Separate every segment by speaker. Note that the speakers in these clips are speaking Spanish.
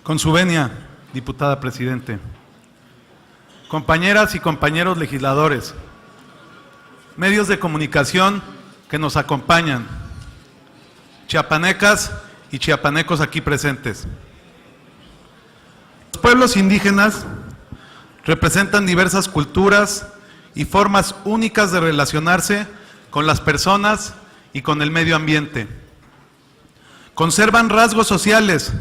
Speaker 1: Con su venia, diputada presidente, compañeras y compañeros legisladores, medios de comunicación que nos acompañan, chiapanecas y chiapanecos aquí presentes. Los pueblos indígenas representan diversas culturas y formas únicas de relacionarse con las personas y con el medio ambiente. Conservan rasgos sociales,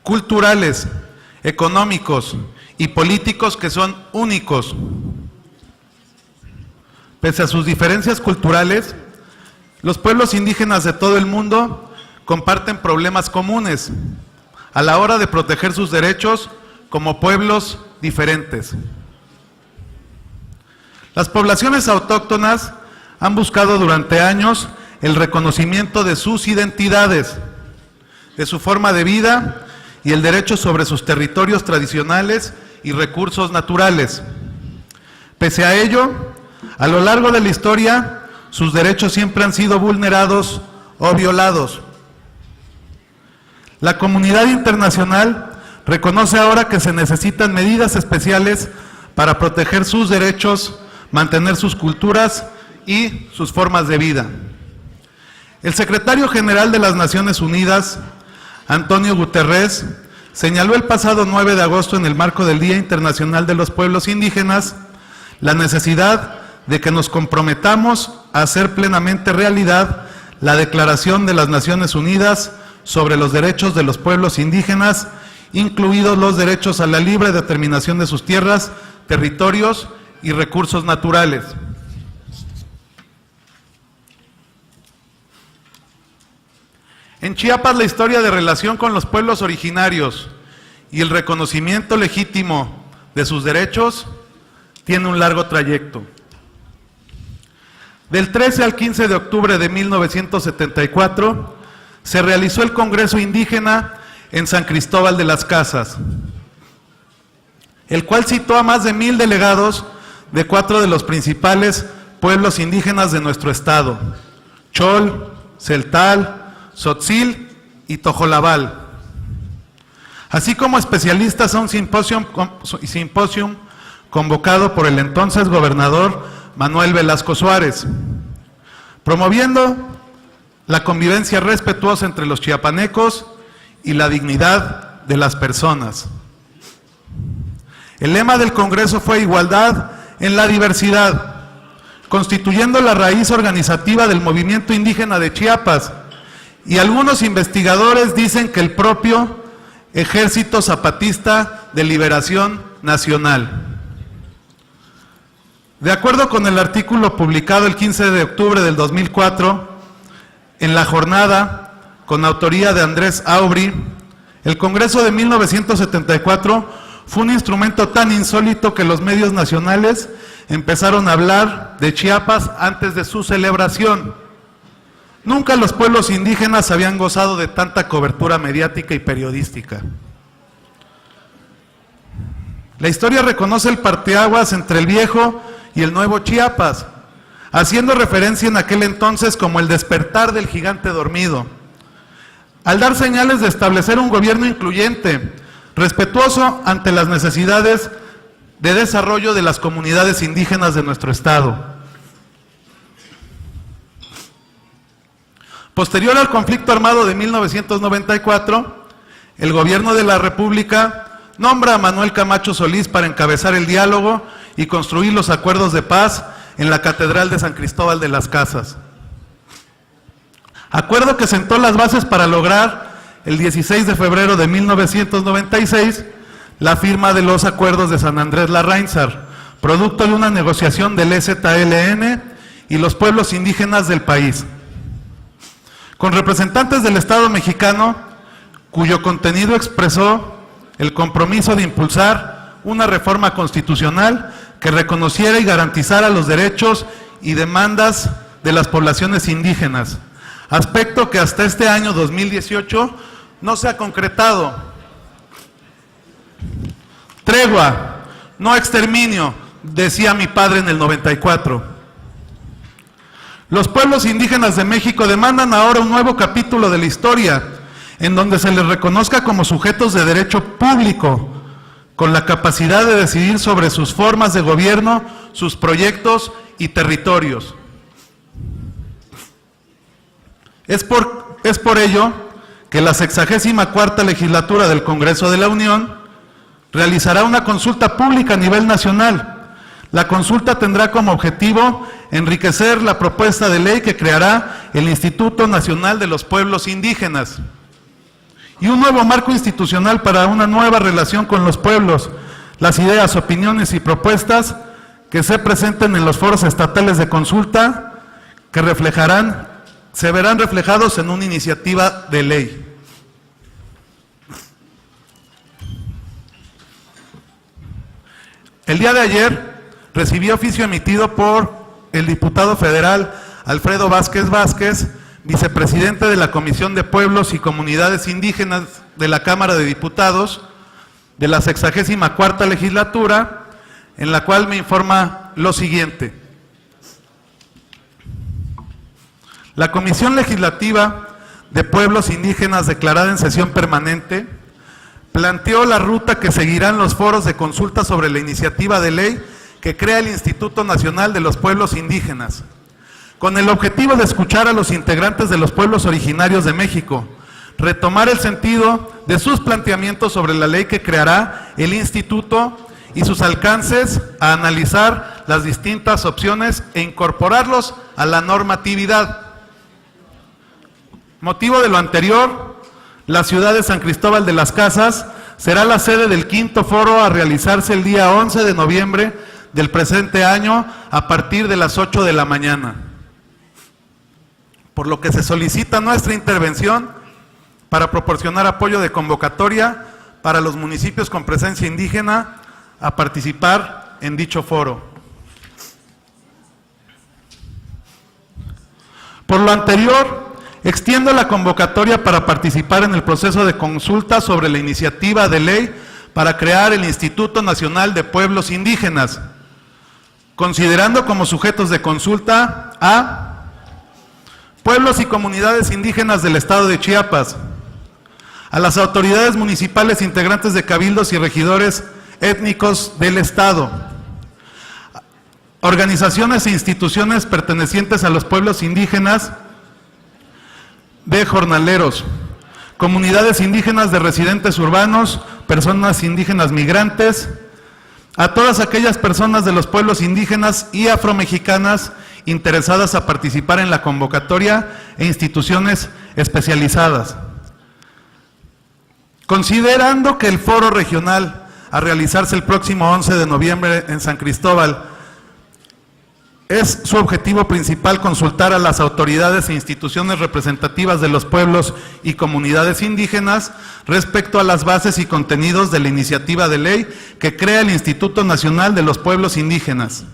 Speaker 1: culturales, económicos y políticos que son únicos. Pese a sus diferencias culturales, los pueblos indígenas de todo el mundo comparten problemas comunes a la hora de proteger sus derechos como pueblos diferentes. Las poblaciones autóctonas han buscado durante años el reconocimiento de sus identidades, de su forma de vida y el derecho sobre sus territorios tradicionales y recursos naturales. Pese a ello, a lo largo de la historia, sus derechos siempre han sido vulnerados o violados. La comunidad internacional reconoce ahora que se necesitan medidas especiales para proteger sus derechos, mantener sus culturas y sus formas de vida. El secretario general de las Naciones Unidas, Antonio Guterres, señaló el pasado 9 de agosto en el marco del Día Internacional de los Pueblos Indígenas la necesidad de que nos comprometamos a hacer plenamente realidad la Declaración de las Naciones Unidas sobre los derechos de los pueblos indígenas, incluidos los derechos a la libre determinación de sus tierras, territorios y recursos naturales. En Chiapas, la historia de relación con los pueblos originarios y el reconocimiento legítimo de sus derechos tiene un largo trayecto. Del 13 al 15 de octubre de 1974 se realizó el Congreso Indígena en San Cristóbal de las Casas, el cual citó a más de 1000 delegados de 4 de los principales pueblos indígenas de nuestro estado: Chol, Celtal, Tzotzil y Tojolabal, así como especialistas a un simposio convocado por el entonces gobernador Manuel Velasco Suárez, promoviendo la convivencia respetuosa entre los chiapanecos y la dignidad de las personas. El lema del Congreso fue igualdad en la diversidad, constituyendo la raíz organizativa del movimiento indígena de Chiapas, y algunos investigadores dicen que el propio Ejército Zapatista de Liberación Nacional. De acuerdo con el artículo publicado el 15 de octubre del 2004, en La Jornada, con autoría de Andrés Aubry, el Congreso de 1974 fue un instrumento tan insólito que los medios nacionales empezaron a hablar de Chiapas antes de su celebración. Nunca los pueblos indígenas habían gozado de tanta cobertura mediática y periodística. La historia reconoce el parteaguas entre el viejo y el nuevo Chiapas, haciendo referencia en aquel entonces como el despertar del gigante dormido, al dar señales de establecer un gobierno incluyente, respetuoso ante las necesidades de desarrollo de las comunidades indígenas de nuestro estado. Posterior al conflicto armado de 1994, el gobierno de la República nombra a Manuel Camacho Solís para encabezar el diálogo y construir los acuerdos de paz en la Catedral de San Cristóbal de las Casas. Acuerdo que sentó las bases para lograr el 16 de febrero de 1996 la firma de los acuerdos de San Andrés Larráinzar, producto de una negociación del EZLN y los pueblos indígenas del país, con representantes del Estado mexicano, cuyo contenido expresó el compromiso de impulsar una reforma constitucional que reconociera y garantizara los derechos y demandas de las poblaciones indígenas, aspecto que hasta este año 2018 no se ha concretado. Tregua, no exterminio, decía mi padre en el 94. Los pueblos indígenas de México demandan ahora un nuevo capítulo de la historia, en donde se les reconozca como sujetos de derecho público, con la capacidad de decidir sobre sus formas de gobierno, sus proyectos y territorios. Es por ello que la 64ª legislatura del Congreso de la Unión realizará una consulta pública a nivel nacional. La consulta tendrá como objetivo enriquecer la propuesta de ley que creará el Instituto Nacional de los Pueblos Indígenas y un nuevo marco institucional para una nueva relación con los pueblos. Las ideas, opiniones y propuestas que se presenten en los foros estatales de consulta se verán reflejados en una iniciativa de ley. El día de ayer recibí oficio emitido por el diputado federal Alfredo Vázquez Vázquez, vicepresidente de la Comisión de Pueblos y Comunidades Indígenas de la Cámara de Diputados de la 64ª legislatura, en la cual me informa lo siguiente. La Comisión Legislativa de Pueblos Indígenas, declarada en sesión permanente, planteó la ruta que seguirán los foros de consulta sobre la iniciativa de ley que crea el Instituto Nacional de los Pueblos Indígenas, con el objetivo de escuchar a los integrantes de los pueblos originarios de México, retomar el sentido de sus planteamientos sobre la ley que creará el Instituto y sus alcances, a analizar las distintas opciones e incorporarlos a la normatividad. Motivo de lo anterior, la ciudad de San Cristóbal de las Casas será la sede del 5º foro a realizarse el día 11 de noviembre del presente año a partir de las 8 de la mañana. Por lo que se solicita nuestra intervención para proporcionar apoyo de convocatoria para los municipios con presencia indígena a participar en dicho foro. Por lo anterior, extiendo la convocatoria para participar en el proceso de consulta sobre la iniciativa de ley para crear el Instituto Nacional de Pueblos Indígenas, considerando como sujetos de consulta a pueblos y comunidades indígenas del estado de Chiapas, a las autoridades municipales integrantes de cabildos y regidores étnicos del estado, organizaciones e instituciones pertenecientes a los pueblos indígenas de jornaleros, comunidades indígenas de residentes urbanos, personas indígenas migrantes, a todas aquellas personas de los pueblos indígenas y afromexicanas interesadas a participar en la convocatoria e instituciones especializadas. Considerando que el foro regional a realizarse el próximo 11 de noviembre en San Cristóbal es su objetivo principal consultar a las autoridades e instituciones representativas de los pueblos y comunidades indígenas respecto a las bases y contenidos de la iniciativa de ley que crea el Instituto Nacional de los Pueblos Indígenas,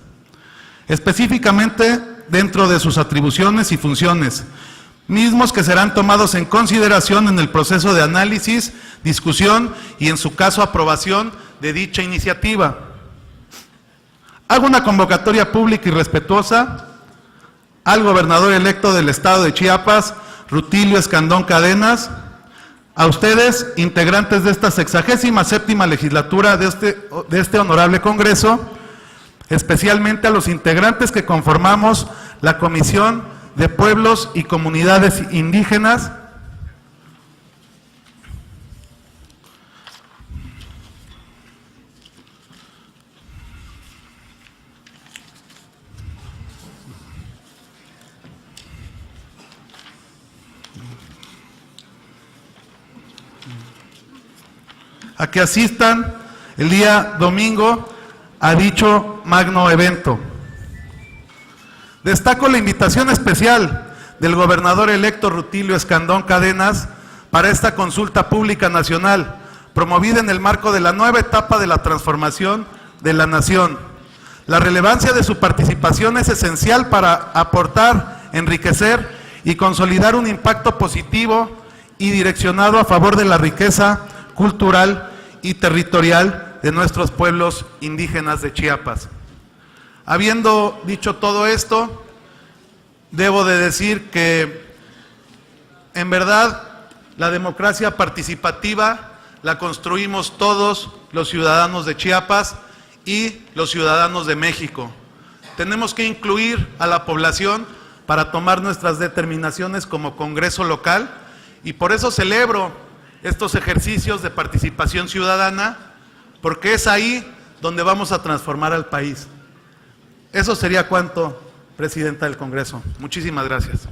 Speaker 1: específicamente dentro de sus atribuciones y funciones, mismos que serán tomados en consideración en el proceso de análisis, discusión y en su caso aprobación de dicha iniciativa. Hago una convocatoria pública y respetuosa al gobernador electo del estado de Chiapas, Rutilio Escandón Cadenas, a ustedes, integrantes de esta 67ª legislatura de este honorable Congreso, especialmente a los integrantes que conformamos la Comisión de Pueblos y Comunidades Indígenas, a que asistan el día domingo a dicho magno evento. Destaco la invitación especial del gobernador electo Rutilio Escandón Cadenas para esta consulta pública nacional, promovida en el marco de la nueva etapa de la transformación de la nación. La relevancia de su participación es esencial para aportar, enriquecer y consolidar un impacto positivo y direccionado a favor de la riqueza cultural y territorial de nuestros pueblos indígenas de Chiapas. Habiendo dicho todo esto, debo de decir que en verdad La democracia participativa la construimos todos los ciudadanos de Chiapas y los ciudadanos de México. Tenemos que incluir a la población para tomar nuestras determinaciones como Congreso local, y por eso celebro estos ejercicios de participación ciudadana, porque es ahí donde vamos a transformar al país. Eso sería cuanto, Presidenta del Congreso. Muchísimas gracias.